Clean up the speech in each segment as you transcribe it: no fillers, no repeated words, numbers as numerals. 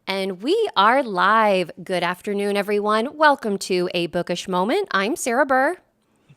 And we are live. Good afternoon, everyone. Welcome to A Bookish Moment. I'm Sarah Burr.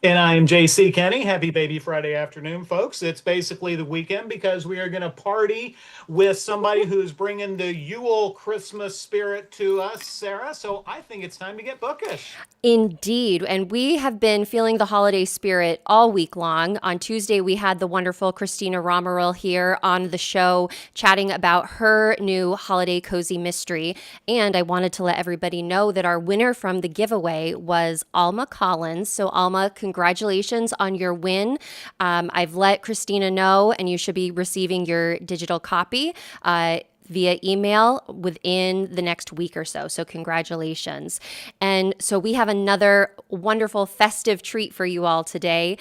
And I'm J.C. Kenney. Happy Baby Friday afternoon, folks. It's basically the weekend because we are going to party with somebody who's bringing the Yule Christmas spirit to us, Sarah. So I think it's time to get bookish. Indeed. And we have been feeling the holiday spirit all week long. On Tuesday, we had the wonderful Christina Romeril here on the show chatting about her new holiday cozy mystery. And I wanted to let everybody know that our winner from the giveaway was Alma Collins. So, Alma, congratulations on your win. I've let Christina know, and you should be receiving your digital copy via email within the next week or so. So congratulations. And so we have another wonderful festive treat for you all today.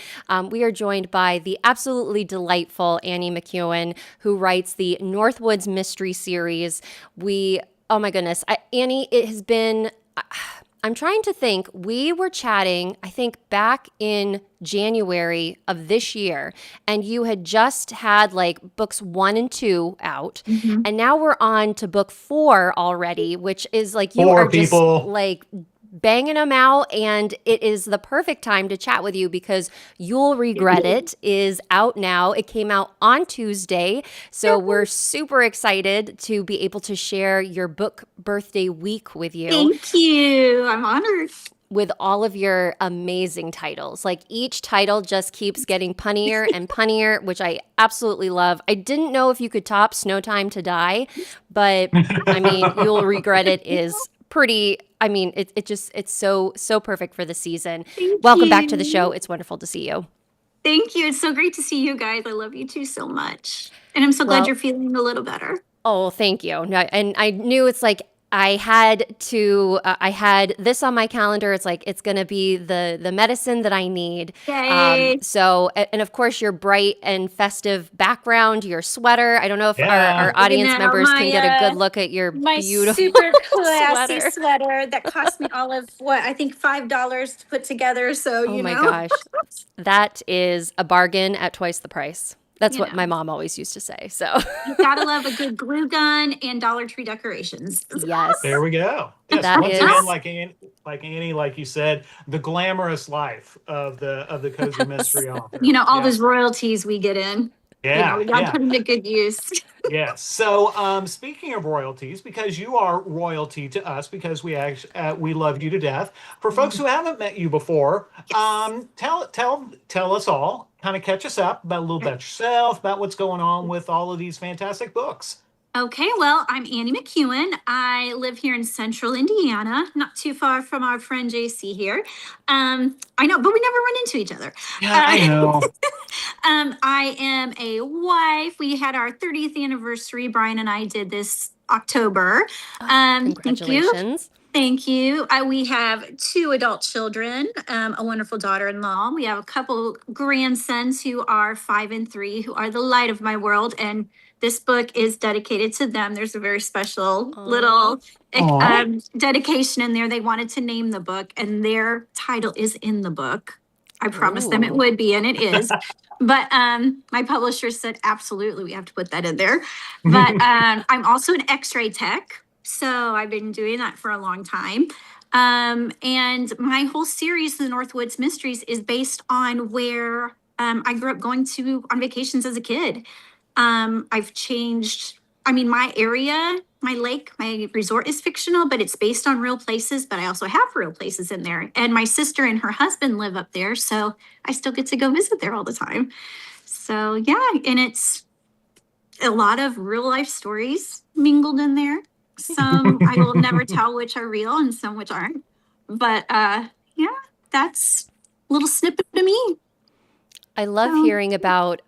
We are joined by the absolutely delightful Annie McEwen, who writes the Northwoods Mysteries Series. Oh my goodness, Annie, it has been... I'm trying to think. We were chatting, I think, back in January of this year, and you had just had like books 1 and 2 out, and now we're on to book 4 already, which is like you Four are just people. like banging them out, and it is the perfect time to chat with you because You'll Regret It is out now. It came out on Tuesday, so we're super excited to be able to share your book birthday week with you. Thank you. I'm honored. With all of your amazing titles. Like each title just keeps getting punnier and punnier, which I absolutely love. I didn't know if you could top Snow Time to Die, but I mean, You'll Regret It is pretty, I mean, it's so perfect for the season. Welcome back to the show. It's wonderful to see you. Thank you. It's so great to see you guys. I love you too so much. And I'm so glad you're feeling a little better. Oh, thank you. No, and I knew it's like I had this on my calendar. It's like, it's going to be the medicine that I need. Yay. So, and of course, your bright and festive background, your sweater. I don't know if our audience members can get a good look at your beautiful super classy sweater that cost me all of I think $5 to put together. So, oh my gosh, that is a bargain at twice the price. That's what my mom always used to say. So you gotta love a good glue gun and Dollar Tree decorations. Yes, there we go. Yes, once again, like Annie, like you said, the glamorous life of the cozy mystery author. You know, all those royalties we get in. Yeah, we got to put them to good use. Yes. So, speaking of royalties, because you are royalty to us, because we love you to death. For folks who haven't met you before, tell us all, kind of catch us up about a little about yourself, about what's going on with all of these fantastic books. Okay, well, I'm Annie McEwen. I live here in central Indiana, not too far from our friend J.C. here. I know, but we never run into each other. Yeah, I know. I am a wife. We had our 30th anniversary. Brian and I did this October. Congratulations. Thank you. We have 2 adult children, a wonderful daughter-in-law. We have a couple grandsons who are 5 and 3, who are the light of my world. And this book is dedicated to them. There's a very special little dedication in there. They wanted to name the book, and their title is in the book. I promised them it would be, and it is. But my publisher said, absolutely, we have to put that in there. But I'm also an X-ray tech. So I've been doing that for a long time. And my whole series, the Northwoods Mysteries, is based on where I grew up going on vacations as a kid. I've changed, my area, my lake, my resort is fictional, but it's based on real places, but I also have real places in there. And my sister and her husband live up there, so I still get to go visit there all the time. So yeah, and it's a lot of real life stories mingled in there. Some I will never tell which are real and some which aren't. But yeah, that's a little snippet of me. I love hearing about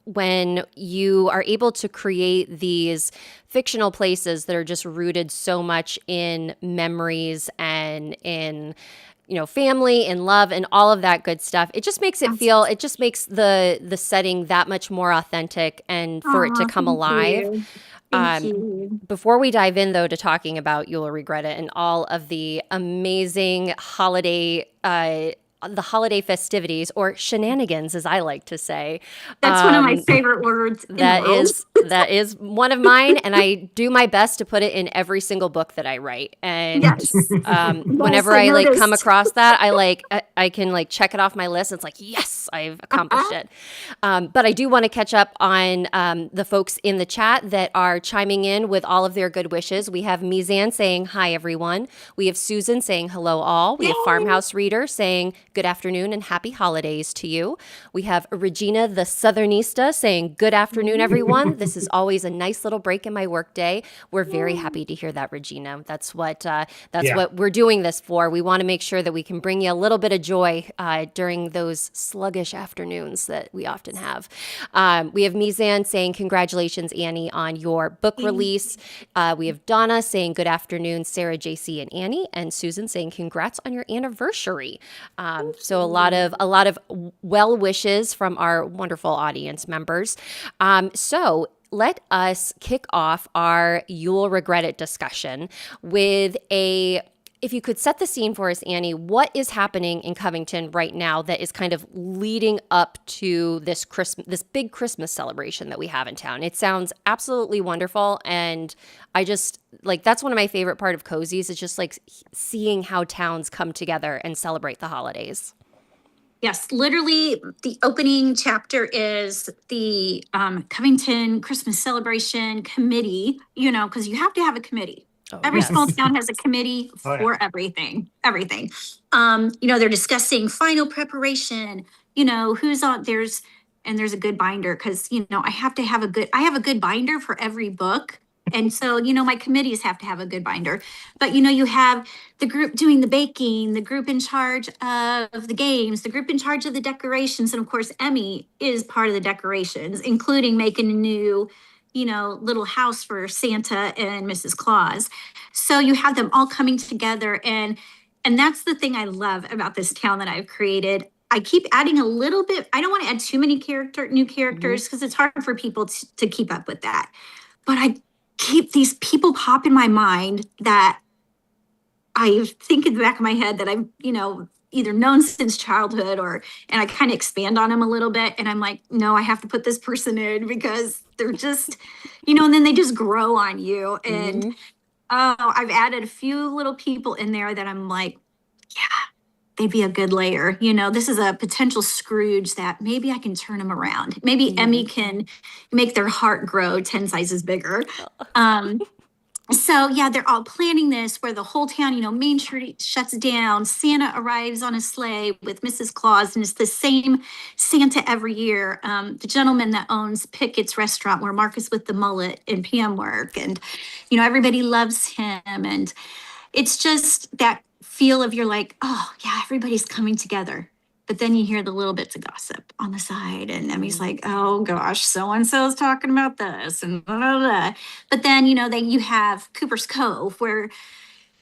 when you are able to create these fictional places that are just rooted so much in memories and in family and love and all of that good stuff. It just makes it feel, it just makes the setting that much more authentic and for it to come Thank alive. you. Thank you. Before we dive in, though, to talking about You'll Regret It and all of the amazing the holiday festivities, or shenanigans, as I like to say. That's one of my favorite words in the world. That is one of mine, and I do my best to put it in every single book that I write. And Yes. whenever I I come noticed. across that, I can check it off my list. It's like, yes, I've accomplished it. But I do want to catch up on the folks in the chat that are chiming in with all of their good wishes. We have Mizan saying hi, everyone. We have Susan saying hello, all. We have Farmhouse Reader saying good afternoon and happy holidays to you. We have Regina the Southernista saying good afternoon, everyone. This is always a nice little break in my workday. We're very happy to hear that, Regina. That's what what we're doing this for. We want to make sure that we can bring you a little bit of joy during those sluggish afternoons that we often have. We have Mizan saying congratulations, Annie, on your book release. We have Donna saying good afternoon, Sarah, J.C., and Annie, and Susan saying congrats on your anniversary. So a lot of well wishes from our wonderful audience members. So let us kick off our You'll Regret It discussion with if you could set the scene for us, Annie, what is happening in Covington right now that is kind of leading up to this big Christmas celebration that we have in town? It sounds absolutely wonderful, and I just that's one of my favorite part of Cozies. It's just seeing how towns come together and celebrate the holidays. Yes, literally the opening chapter is the Covington Christmas Celebration Committee, because you have to have a committee. Every small town has a committee for everything. They're discussing final preparation, who's on there's a good binder because, I have a good binder for every book. And so, my committees have to have a good binder. But, you have the group doing the baking, the group in charge of the games, the group in charge of the decorations. And of course, Emmy is part of the decorations, including making a new little house for Santa and Mrs. Claus. So you have them all coming together. And that's the thing I love about this town that I've created. I keep adding a little bit. I don't want to add too many new characters because it's hard for people to keep up with that. But I keep these people pop in my mind that I think in the back of my head that I've, either known since childhood and I kind of expand on them a little bit. And I'm like, no, I have to put this person in because they're just, and then they just grow on you. And I've added a few little people in there that I'm like, yeah, they'd be a good layer. This is a potential Scrooge that maybe I can turn them around. Maybe Emmy can make their heart grow 10 sizes bigger. So yeah, they're all planning this where the whole town, Main Street shuts down. Santa arrives on a sleigh with Mrs. Claus, and it's the same Santa every year. The gentleman that owns Pickett's restaurant where Marcus with the mullet and PM work, and everybody loves him, and it's just that feel of you're like, oh yeah, everybody's coming together. But then you hear the little bits of gossip on the side, and Emmy's like, "Oh gosh, so and so's talking about this," and blah, blah, blah. But then you have Cooper's Cove, where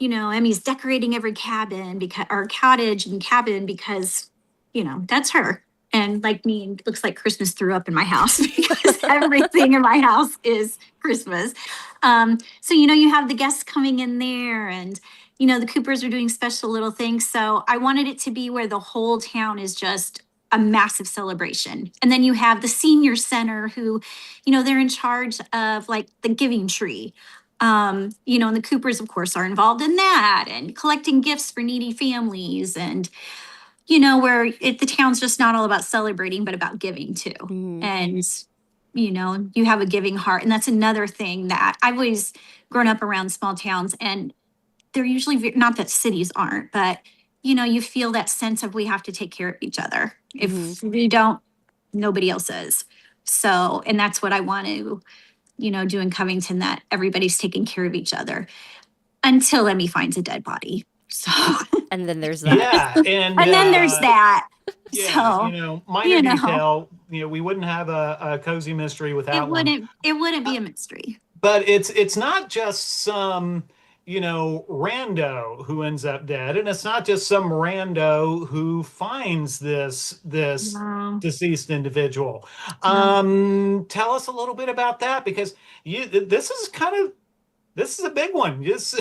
Emmy's decorating every cabin cottage and cabin because that's her. And like me, it looks like Christmas threw up in my house because everything in my house is Christmas. So you have the guests coming in there, and the Coopers are doing special little things. So I wanted it to be where the whole town is just a massive celebration. And then you have the senior center who, they're in charge of the giving tree. And the Coopers, of course, are involved in that and collecting gifts for needy families. And, where the town's just not all about celebrating, but about giving too. And, you have a giving heart. And that's another thing that I've always grown up around small towns, and they're usually not that cities aren't, but you feel that sense of we have to take care of each other. If we don't, nobody else is. So, and that's what I want to, do in Covington, that everybody's taking care of each other until Emmy finds a dead body. So, and then there's that. Yeah, and then there's that. Yeah, So, minor you know, detail. We wouldn't have a cozy mystery it without one. wouldn't be a mystery. But it's not just some rando who ends up dead, and it's not just some rando who finds this No, deceased individual. no. Tell us a little bit about that, because this is a big one. Yes.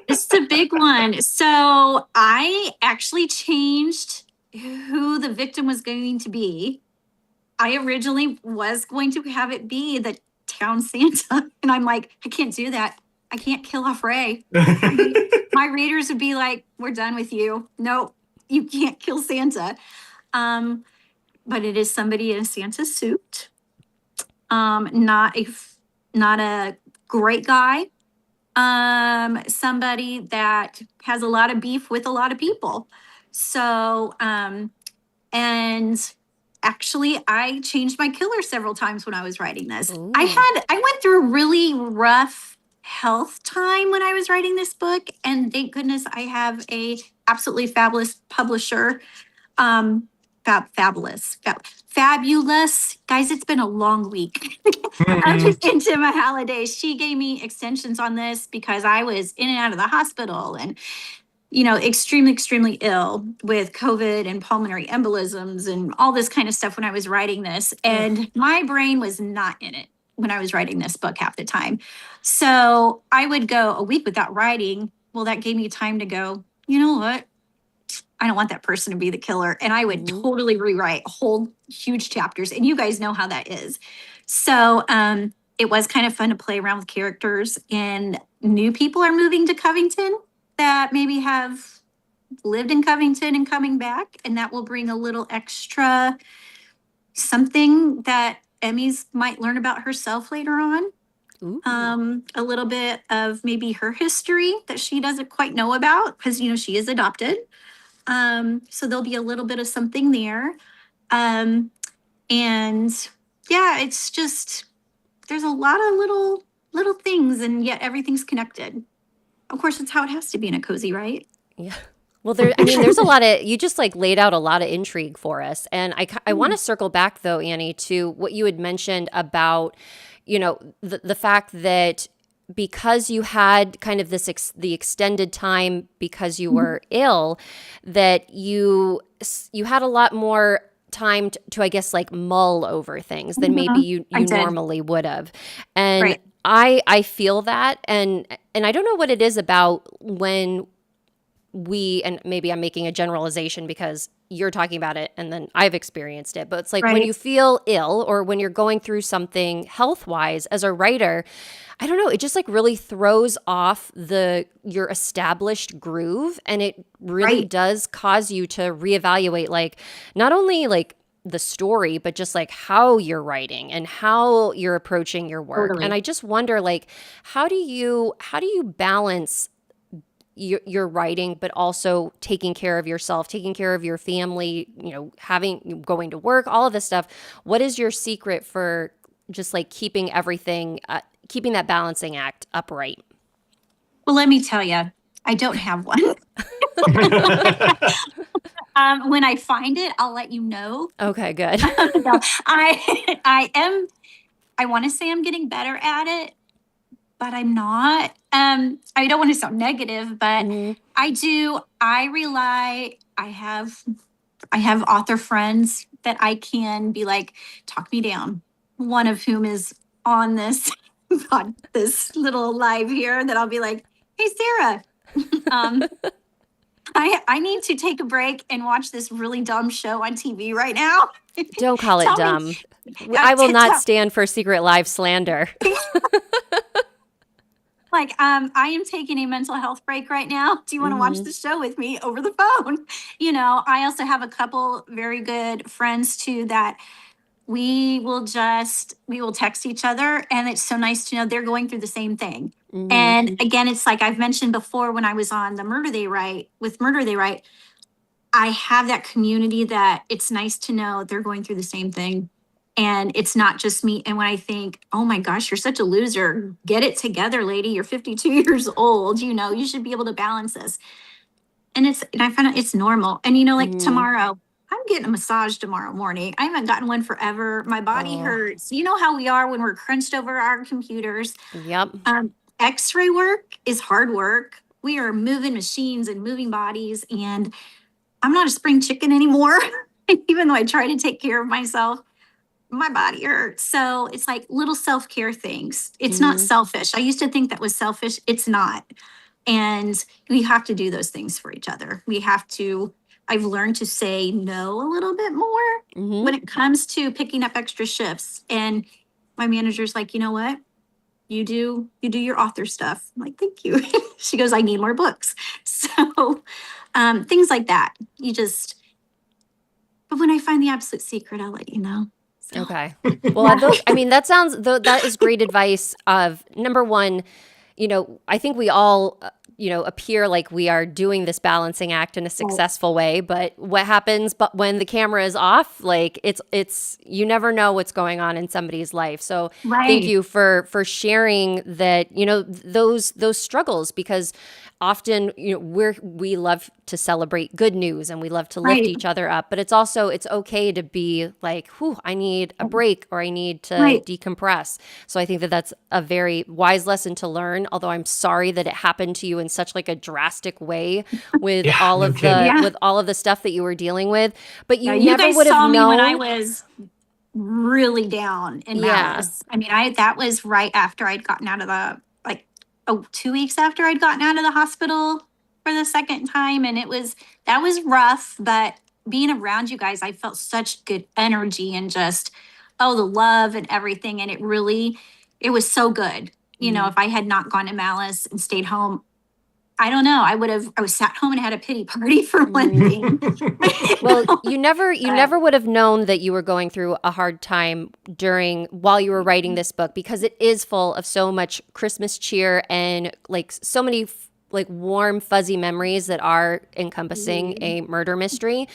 It's a big one. So I actually changed who the victim was going to be. I originally was going to have it be the town Santa. And I'm like, I can't do that. I can't kill off Ray. My readers would be like, we're done with you. Nope, you can't kill Santa. Um, but it is somebody in a Santa suit. Not a great guy. Somebody that has a lot of beef with a lot of people. So, and actually I changed my killer several times when I was writing this. Ooh. I went through a really rough health time when I was writing this book, and thank goodness I have a absolutely fabulous publisher. Fabulous. Guys, it's been a long week. I'm just into my holidays. She gave me extensions on this because I was in and out of the hospital and, extremely, extremely ill with COVID and pulmonary embolisms and all this kind of stuff when I was writing this. And my brain was not in it when I was writing this book half the time. So I would go a week without writing. Well, that gave me time to go, you know what? I don't want that person to be the killer. And I would totally rewrite whole huge chapters. And you guys know how that is. So it was kind of fun to play around with characters. And new people are moving to Covington that maybe have lived in Covington and coming back. And that will bring a little extra something that Emmy's might learn about herself later on. A little bit of maybe her history that she doesn't quite know about because, she is adopted. So there'll be a little bit of something there. And yeah, it's just, there's a lot of little things, and yet everything's connected. Of course, it's how it has to be in a cozy, right? Yeah. Well, there's a lot of, you just laid out a lot of intrigue for us. And I want to circle back though, Annie, to what you had mentioned about, the fact that because you had kind of the extended time because you were ill, that you had a lot more time to I guess mull over things than maybe you normally would have. And right. I feel that, and I don't know what it is about when and maybe I'm making a generalization because you're talking about it and then I've experienced it, but it's when you feel ill or when you're going through something health-wise as a writer, I don't know, it just really throws off your established groove, and it really does cause you to reevaluate not only the story, but just how you're writing and how you're approaching your work. Totally. And I just wonder how do you balance your writing, but also taking care of yourself, taking care of your family, going to work, all of this stuff. What is your secret for just keeping everything, keeping that balancing act upright? Well, let me tell you, I don't have one. When I find it, I'll let you know. Okay, good. No, I want to say I'm getting better at it, but I'm not. I don't want to sound negative, but I do. I have author friends that I can be talk me down. One of whom is on this this little live here that I'll be like, hey, Sarah, I need to take a break and watch this really dumb show on TV right now. Don't call it dumb. I will not stand for secret live slander. I am taking a mental health break right now. Do you want to watch the show with me over the phone? I also have a couple very good friends too that we will text each other, and it's so nice to know they're going through the same thing. And again, it's I've mentioned before when I was on the Murder They Write, I have that community that it's nice to know they're going through the same thing. And it's not just me. And when I think, oh my gosh, you're such a loser, get it together, lady. You're 52 years old. You should be able to balance this. And I find out it's normal. And tomorrow, I'm getting a massage tomorrow morning. I haven't gotten one forever. My body Oh, hurts. You know how we are when we're crunched over our computers. yep. X-ray work is hard work. We are moving machines and moving bodies, and I'm not a spring chicken anymore. Even though I try to take care of myself, my body hurts. So it's like little self-care things. It's not Mhm. selfish. I used to think that was selfish. It's not. And we have to do those things for each other. We have to, I've learned to say no a little bit more Mhm. when it comes to picking up extra shifts. And my manager's like, you know what? You do your author stuff. I'm like, thank you. She goes, I need more books. So things like that. But when I find the absolute secret, I'll let you know. So Okay. Well, yeah. I mean, that is great advice of number one, I think we all, appear like we are doing this balancing act in a successful way, but what happens but when the camera is off, like it's you never know what's going on in somebody's life. So thank Right. you for sharing that, those struggles, because often, we love to celebrate good news and we love to lift Right. each other up, but it's okay to be like, whew, I need a break or I need to Right. decompress. So I think that that's a very wise lesson to learn, although I'm sorry that it happened to you in such like a drastic way with Yeah, all no of kidding. the Yeah. with all of the stuff that you were dealing with, but Yeah. you You never guys would have saw me when I known. was really down in Yeah. Malice. I mean, that was right after I'd gotten out of the like 2 weeks after I'd gotten out of the hospital for the second time. And that was rough, but being around you guys, I felt such good energy and just the love and everything. And it was so good. Mhm. If I had not gone to Malice and stayed home, I don't know. I was sat home and had a pity party for one Mhm. thing. Well, you But never would have known that you were going through a hard time while you were writing this book, because it is full of so much Christmas cheer and like so many like warm fuzzy memories that are encompassing a murder mystery.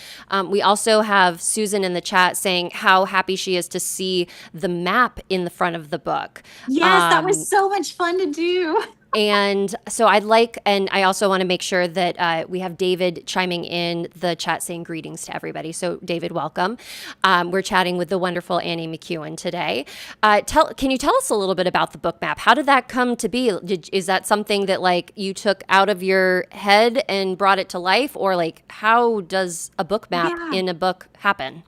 We also have Susan in the chat saying how happy she is to see the map in the front of the book. yes, that was so much fun to do. And so and I also want to make sure that we have David chiming in the chat saying greetings to everybody. So David, welcome. We're chatting with the wonderful Annie McEwen today. Can you tell us a little bit about the book map? How did that come to be? Is that something that like you took out of your head and brought it to life, or like how does a book map Yeah, in a book happen?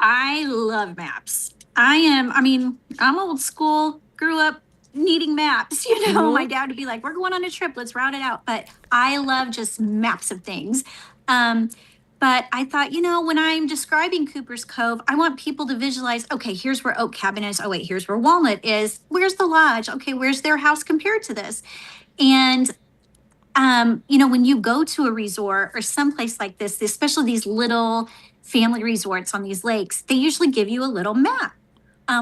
I love maps. I'm old school, grew up needing maps. My Mm-hmm. dad would be like, we're going on a trip, let's route it out. But I love just maps of things. Um, but I thought, when I'm describing Cooper's Cove, I want people to visualize, okay, here's where Oak Cabin is. Oh, wait, here's where Walnut is. Where's the lodge? Okay, where's their house compared to this? And when you go to a resort or someplace like this, especially these little family resorts on these lakes, they usually give you a little map.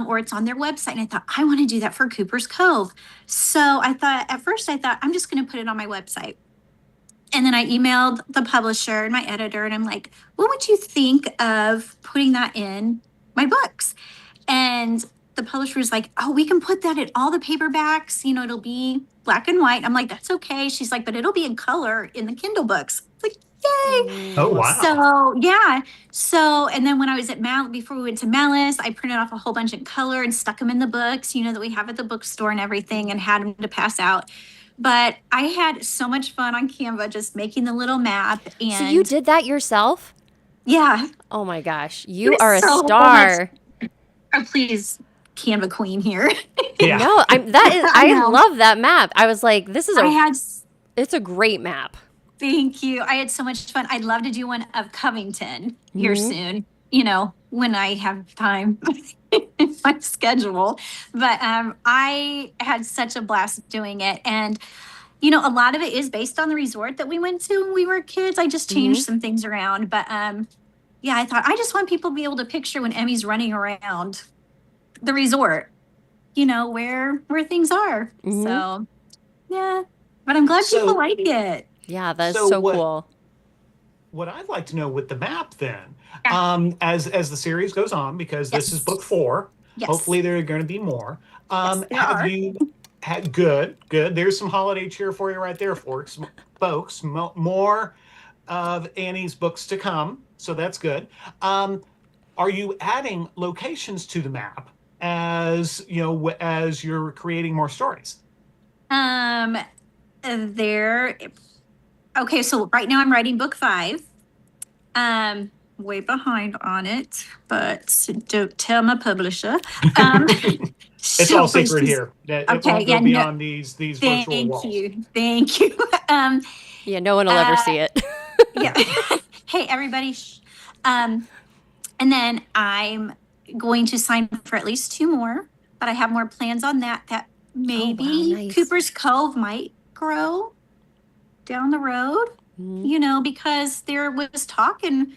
Or it's on their website. And I thought, I want to do that for Cooper's Cove. So at first, I thought, I'm just going to put it on my website. And then I emailed the publisher and my editor, and I'm like, what would you think of putting that in my books? And the publisher was like, oh, we can put that in all the paperbacks. It'll be black and white. I'm like, that's okay. She's like, but it'll be in color in the Kindle books. It's like, yay. Oh, wow. So, yeah. So, and then when I was at before we went to Malice, I printed off a whole bunch in color and stuck them in the books, that we have at the bookstore and everything, and had them to pass out. But I had so much fun on Canva just making the little map. So you And did that yourself? yeah, Oh my gosh, it you was are a so much. star. Oh, please, Canva queen here. Yeah. No, I I know. love that map. I was like, it's a great map. Thank you. I had so much fun. I'd love to do one of Covington here Mhm. soon, when I have time in my schedule. But I had such a blast doing it. And, a lot of it is based on the resort that we went to when we were kids. I just changed some things around. But yeah, I thought I just want people to be able to picture when Emmy's running around the resort, where things are. Mhm. So, yeah. But I'm glad people So, like it. Yeah, that is so so what cool. what I'd like to know with the map then, Yeah. as the series goes on, because this is Yes. book 4. Yes. Hopefully there are going to be more. Yes, there Have are. you had good? There's some holiday cheer for you right there, folks. More of Annie's books to come, so that's good. Are you adding locations to the map as as you're creating more stories? Um, there. Okay, so right now I'm writing book 5. Way behind on it, but don't tell my publisher. Um, It's all but secret here. It okay, won't go yeah, no, beyond these virtual walls. thank you. Yeah, no one will ever see it. Yeah. Hey, everybody. Um, and then I'm going to sign for at least 2 more, but I have more plans on that. That maybe nice. Cooper's Cove might grow down the road. Because there was talk in,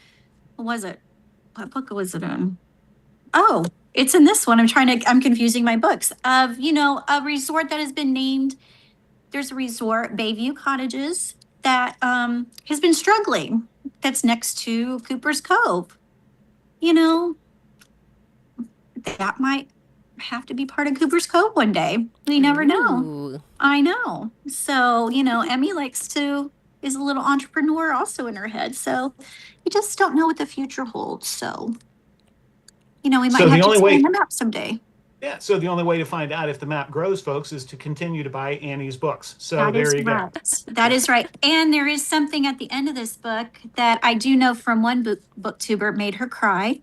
what was it? What book was it in? Oh, it's in this one. I'm confusing my books of, a resort that has been named. There's a resort, Bayview Cottages, that has been struggling. That's next to Cooper's Cove. That might have to be part of Cooper's Cove one day. We never know. Ooh. I know. So, Emmy is a little entrepreneur also in her head. So you just don't know what the future holds. So, we might So the have to only expand way- them up someday. Yeah, so the only way to find out if the map grows, folks, is to continue to buy Annie's books. So That there is you go. right. That is right. And there is something at the end of this book that I do know from one booktuber made her cry.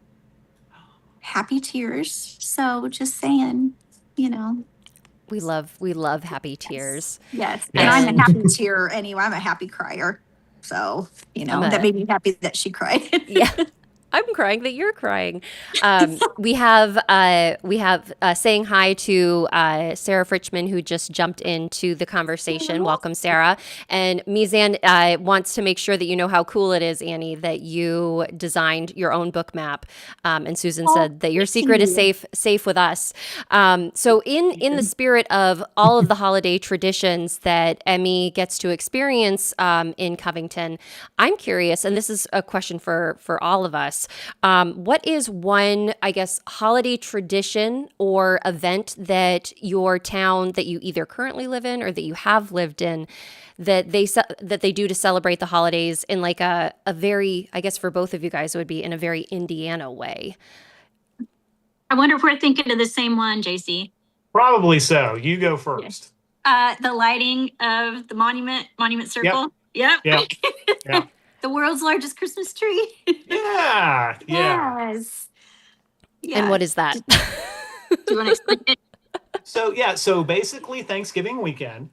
Happy tears. So just saying, We love happy tears. Yes. Yes. And I'm a happy tear anyway. I'm a happy crier. So, that made me happy that she cried. Yeah. I'm crying that you're crying. We have saying hi to Sarah Fritchman, who just jumped into the conversation. Welcome, Sarah. And Mizan wants to make sure that you know how cool it is, Annie, that you designed your own book map. And Susan said that your secret is safe with us. So in the spirit of all of the holiday traditions that Emmy gets to experience in Covington, I'm curious, and this is a question for all of us. What is one, I guess, holiday tradition or event that your town that you either currently live in or that you have lived in that they do to celebrate the holidays in like a very, I guess for both of you guys, it would be in a very Indiana way? I wonder if we're thinking of the same one, JC. Probably so. You go first. The lighting of the monument circle. Yep. Yeah. The world's largest Christmas tree. Yeah. Yes. And what is that? Do you want to explain it? So basically Thanksgiving weekend,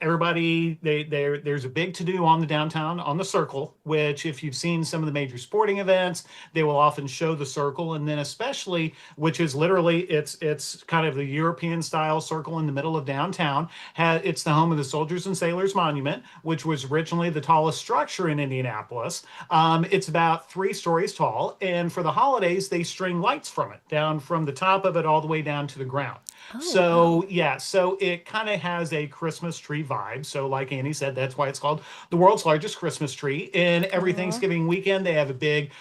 everybody there's a big to-do on the downtown on the circle, which if you've seen some of the major sporting events, they will often show the circle. And then especially, which is literally it's kind of the European style circle in the middle of downtown. It's the home of the Soldiers and Sailors Monument, which was originally the tallest structure in Indianapolis. It's about 3 stories tall, and for the holidays they string lights from it down from the top of it all the way down to the ground. So it kind of has a Christmas tree vibe. So like Annie said, that's why it's called the world's largest Christmas tree. And every Thanksgiving weekend, they have a big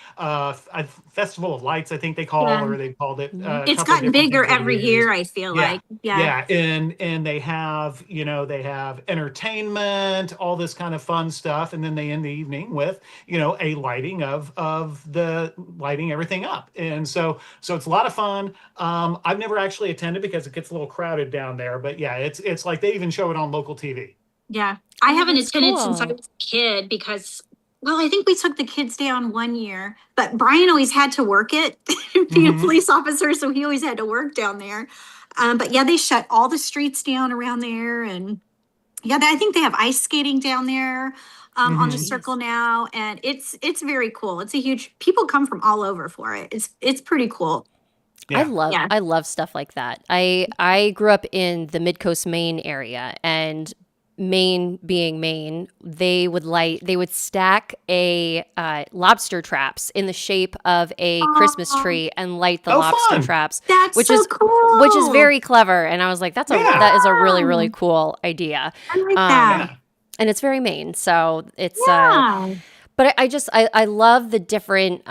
festival of lights, I think they call, or they called it. It's gotten bigger every year, I feel like. Yeah. And they have, they have entertainment, all this kind of fun stuff. And then they end the evening with, a lighting of the lighting everything up. And so it's a lot of fun. I've never actually attended because it gets a little crowded down there, but yeah, it's like they even show it on local TV. Yeah. I haven't attended since I was a kid because, I think we took the kids down one year, but Brian always had to work it, being a police officer, so he always had to work down there. But yeah, they shut all the streets down around there, and I think they have ice skating down there on the circle now, and it's very cool. It's a huge. People come from all over for it. It's pretty cool. Yeah. I love stuff like that. I grew up in the Mid-Coast Maine area, and Maine being Maine, they would stack a lobster traps in the shape of a Christmas tree and light the lobster traps. That's which so is cool. Which is very clever. And I was like, that is a really, really cool idea. I like that. And it's very Maine. So it's But I love the different,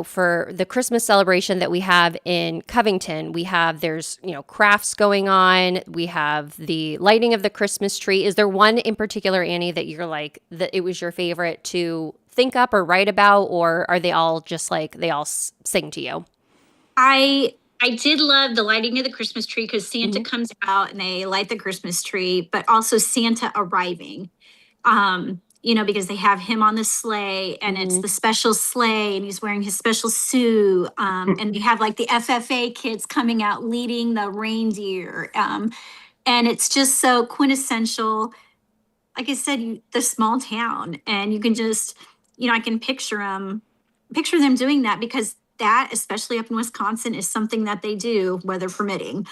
for the Christmas celebration that we have in Covington, there's, crafts going on. We have the lighting of the Christmas tree. Is there one in particular, Annie, that you're like, that it was your favorite to think up or write about, or are they all just like, they all sing to you? I did love the lighting of the Christmas tree because Santa comes out and they light the Christmas tree, but also Santa arriving. Because they have him on the sleigh and it's the special sleigh and he's wearing his special suit. And they have like the FFA kids coming out leading the reindeer. And it's just so quintessential. Like I said, the small town, and you can just, I can picture them doing that because that, especially up in Wisconsin, is something that they do, weather permitting.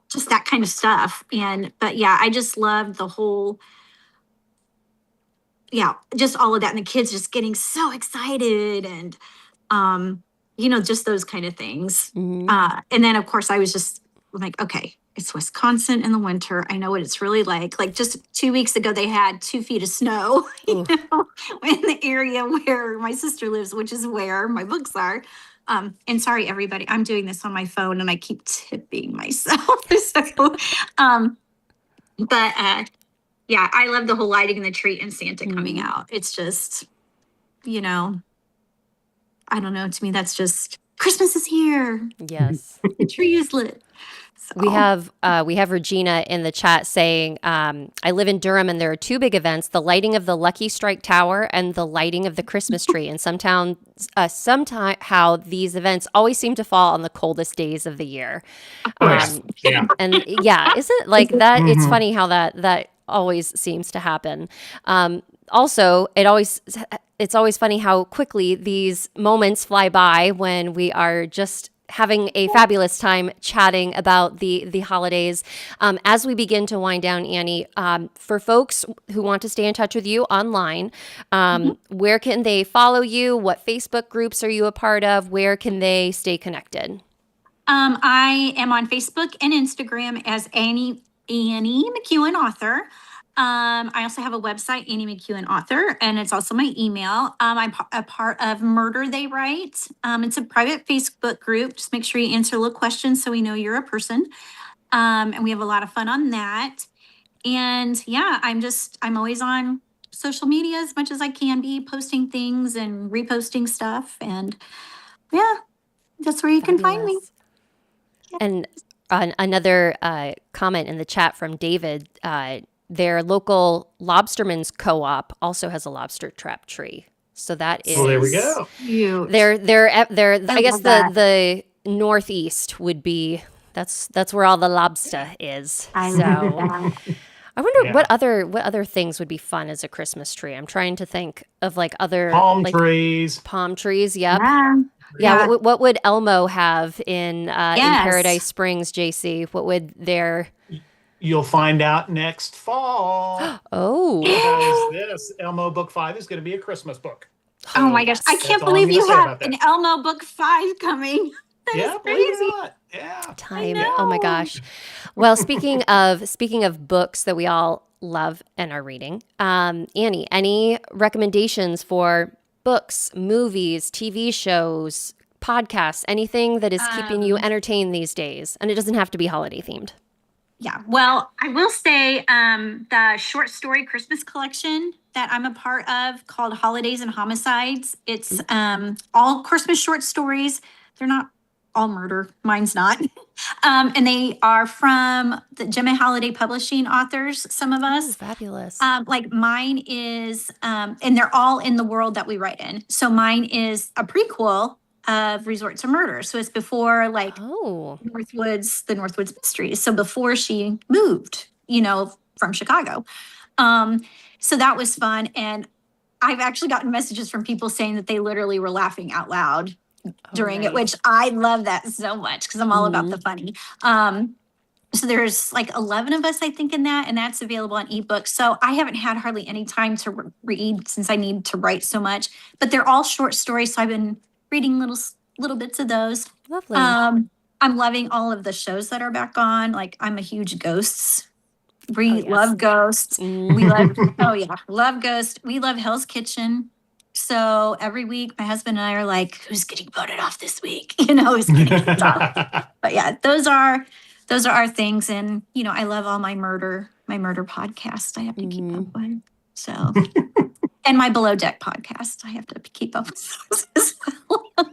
Just that kind of stuff. But yeah, I just loved the whole, just all of that. And the kids just getting so excited and, just those kind of things. And then, of course, I was just like, okay, it's Wisconsin in the winter. I know what it's really like. Like just 2 weeks ago, they had 2 feet of snow in the area where my sister lives, which is where my books are. And sorry, everybody, I'm doing this on my phone and I keep tipping myself. Yeah, I love the whole lighting in the tree and Santa coming out. It's just, I don't know. To me, that's just Christmas is here. Yes. The tree is lit. So. We have Regina in the chat saying, I live in Durham and there are 2 big events, the lighting of the Lucky Strike Tower and the lighting of the Christmas tree. And somehow these events always seem to fall on the coldest days of the year. And yeah, isn't it like that? It's funny how that always seems to happen. Also, it's always funny how quickly these moments fly by when we are just having a fabulous time chatting about the holidays. As we begin to wind down, Annie, for folks who want to stay in touch with you online, where can they follow you? What Facebook groups are you a part of? Where can they stay connected? I am on Facebook and Instagram as Annie McEwen author. I also have a website, Annie McEwen author, and it's also my email. I'm a part of Murder They Write. It's a private Facebook group. Just make sure you answer little questions so we know you're a person. And we have a lot of fun on that. And yeah, I'm always on social media as much as I can be, posting things and reposting stuff. And yeah, that's where you can find me. And another comment in the chat from David, their local lobsterman's co-op also has a lobster trap tree. So that is. Well, there we go. Cute. They're I guess the northeast would be. That's where all the lobster is. I wonder what other things would be fun as a Christmas tree. I'm trying to think of like other palm trees. Palm trees. Yep. Yeah. What would Elmo have in Paradise Springs, JC? What would their You'll find out next fall. Because this Elmo book 5 is going to be a Christmas book. So oh my gosh. I can't believe you have an Elmo book 5 coming. That is crazy. Yeah. Time. Oh my gosh. Well, speaking of books that we all love and are reading, Annie, any recommendations for books, movies, TV shows, podcasts, anything that is keeping you entertained these days? And it doesn't have to be holiday themed. Yeah, well, I will say the short story Christmas collection that I'm a part of called Holidays and Homicides. It's all Christmas short stories. They're not all murder. Mine's not. And they are from the Gemma Holiday Publishing authors, some of us. Oh, fabulous. Like mine is, and they're all in the world that we write in. So mine is a prequel of Resort to Murder. So it's before the Northwoods Mysteries. So before she moved, from Chicago. So that was fun. And I've actually gotten messages from people saying that they literally were laughing out loud during it, which I love that so much because I'm all about the funny. So there's like 11 of us, I think, in that, and that's available on ebook. So I haven't had hardly any time to read since I need to write so much, but they're all short stories. So I've been reading little bits of those. Lovely. I'm loving all of the shows that are back on. Like I'm a huge Ghosts. We love Ghosts. We love love Ghosts. We love Hell's Kitchen. So every week, my husband and I are like, "Who's getting voted off this week?" Who's getting voted off? But yeah, those are our things, and I love all my murder podcast. I have to keep up with. So, and my Below Deck podcast, I have to keep up with those as well.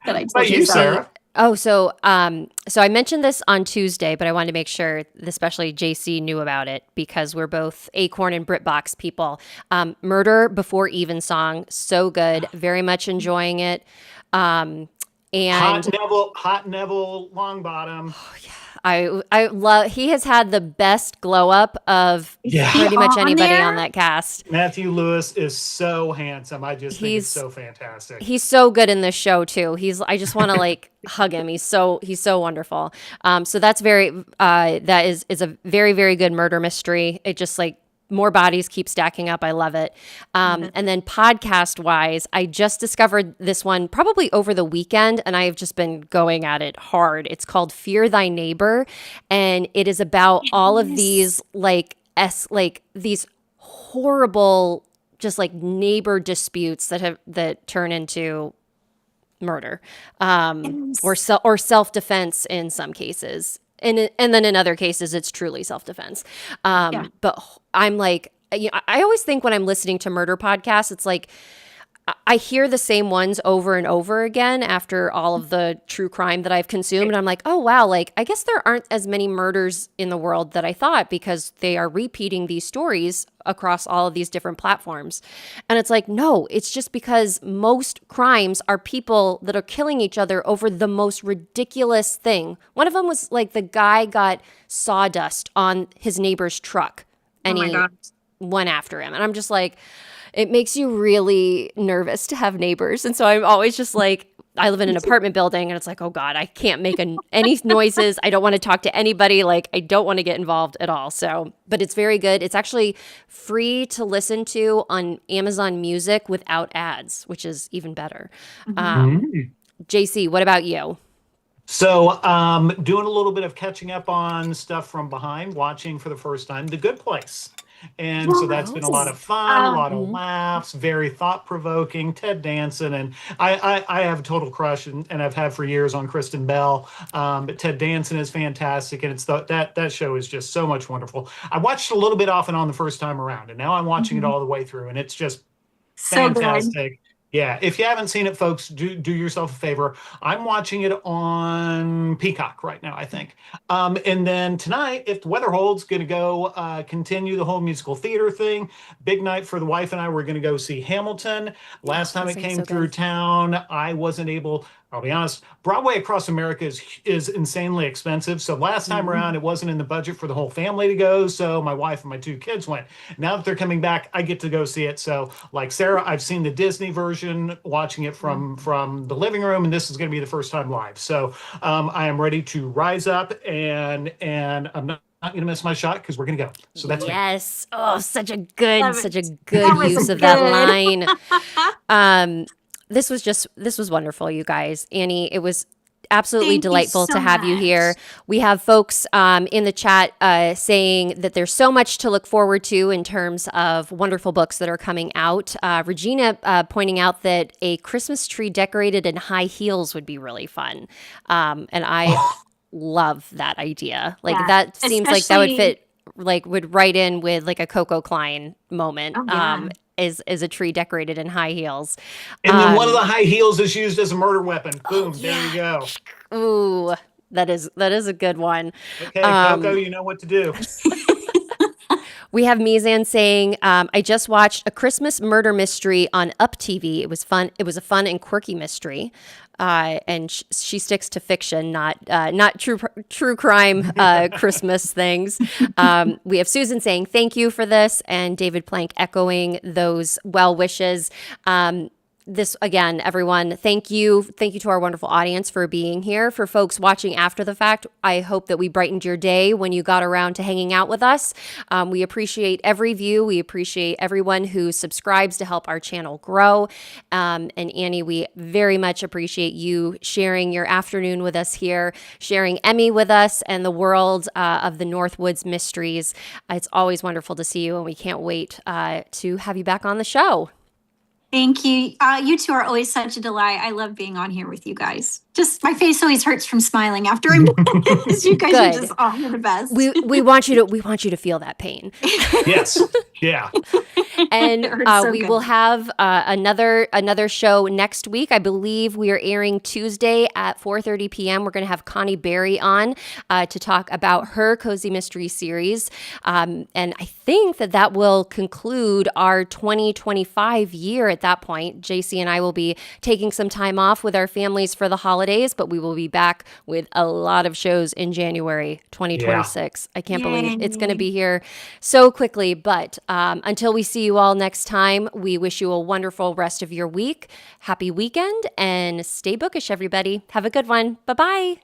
That I told But you, you, Sarah? Oh, so I mentioned this on Tuesday, but I wanted to make sure, especially JC knew about it because we're both Acorn and BritBox people. Murder Before Evensong, so good, very much enjoying it. And Hot Neville Longbottom. I love. He has had the best glow up of pretty much anybody on that cast. Matthew Lewis is so handsome. I just think it's so fantastic. He's so good in this show too. I just want to like hug him. He's so wonderful. So that's that is a very, very good murder mystery. It just like more bodies keep stacking up. I love it. And then podcast wise, I just discovered this one probably over the weekend, and I have just been going at it hard. It's called Fear Thy Neighbor, and it is about all of these these horrible just like neighbor disputes that turn into murder, or self-defense in some cases. And then in other cases, it's truly self-defense. But I'm like, I always think when I'm listening to murder podcasts, it's like I hear the same ones over and over again after all of the true crime that I've consumed. And I'm like, oh, wow, like I guess there aren't as many murders in the world that I thought because they are repeating these stories across all of these different platforms. And it's like, no, it's just because most crimes are people that are killing each other over the most ridiculous thing. One of them was like the guy got sawdust on his neighbor's truck and he went after him. And I'm just like, it makes you really nervous to have neighbors. And so I'm always just like, I live in an apartment building and it's like, oh God, I can't make any noises. I don't want to talk to anybody. Like, I don't want to get involved at all. So, but it's very good. It's actually free to listen to on Amazon Music without ads, which is even better. JC, what about you? So, doing a little bit of catching up on stuff from behind, watching for the first time The Good Place. And so that's been a lot of fun, a lot of laughs, very thought-provoking. Ted Danson, and I have a total crush, and I've had for years on Kristen Bell. But Ted Danson is fantastic, and it's that show is just so much wonderful. I watched a little bit off and on the first time around, and now I'm watching it all the way through, and it's just fantastic. Good. Yeah, if you haven't seen it, folks, do yourself a favor. I'm watching it on Peacock right now, I think. And then tonight, if the weather holds, going to go continue the whole musical theater thing. Big night for the wife and I. We're going to go see Hamilton. Last time it came through town, I wasn't able. I'll be honest, Broadway across America is insanely expensive. So last time around, it wasn't in the budget for the whole family to go. So my wife and my two kids went. Now that they're coming back, I get to go see it. So like Sarah, I've seen the Disney version, watching it from the living room, and this is going to be the first time live. So I am ready to rise up, and I'm not going to miss my shot because we're going to go. So that's yes. Oh, such a good use of that line. This was wonderful, you guys. Annie, it was absolutely delightful to have you here. We have folks in the chat saying that there's so much to look forward to in terms of wonderful books that are coming out. Regina pointing out that a Christmas tree decorated in high heels would be really fun. And I love that idea. Like that seems like that would fit, like would right in with like a Coco Klein moment. Is a tree decorated in high heels. And then one of the high heels is used as a murder weapon. Boom, there you go. Ooh, that is a good one. Okay, Coco, you know what to do. We have Mizan saying, I just watched A Christmas Murder Mystery on Up TV. It was fun. It was a fun and quirky mystery. And she sticks to fiction, not true crime Christmas things. We have Susan saying thank you for this, and David Plank echoing those well wishes. This again, everyone, thank you to our wonderful audience for being here. For folks watching after the fact, I hope that we brightened your day when you got around to hanging out with us. We appreciate every view. We appreciate everyone who subscribes to help our channel grow. And Annie, we very much appreciate you sharing your afternoon with us here, sharing Emmy with us and the world of the Northwoods Mysteries. It's always wonderful to see you, and we can't wait to have you back on the show. Thank you. You two are always such a delight. I love being on here with you guys. Just my face always hurts from smiling after I'm done. You guys are just you're the best. We want you to feel that pain. Yes. Yeah. And So we good. will have another show next week. I believe we are airing Tuesday at 4:30 p.m. We're going to have Connie Berry on to talk about her Cozy Mystery Series. And I think that will conclude our 2025 year at that point. JC and I will be taking some time off with our families for the holidays, but we will be back with a lot of shows in January 2026. I can't believe it's going to be here so quickly. But until we see you all next time, we wish you a wonderful rest of your week. Happy weekend and stay bookish, everybody. Have a good one. Bye-bye.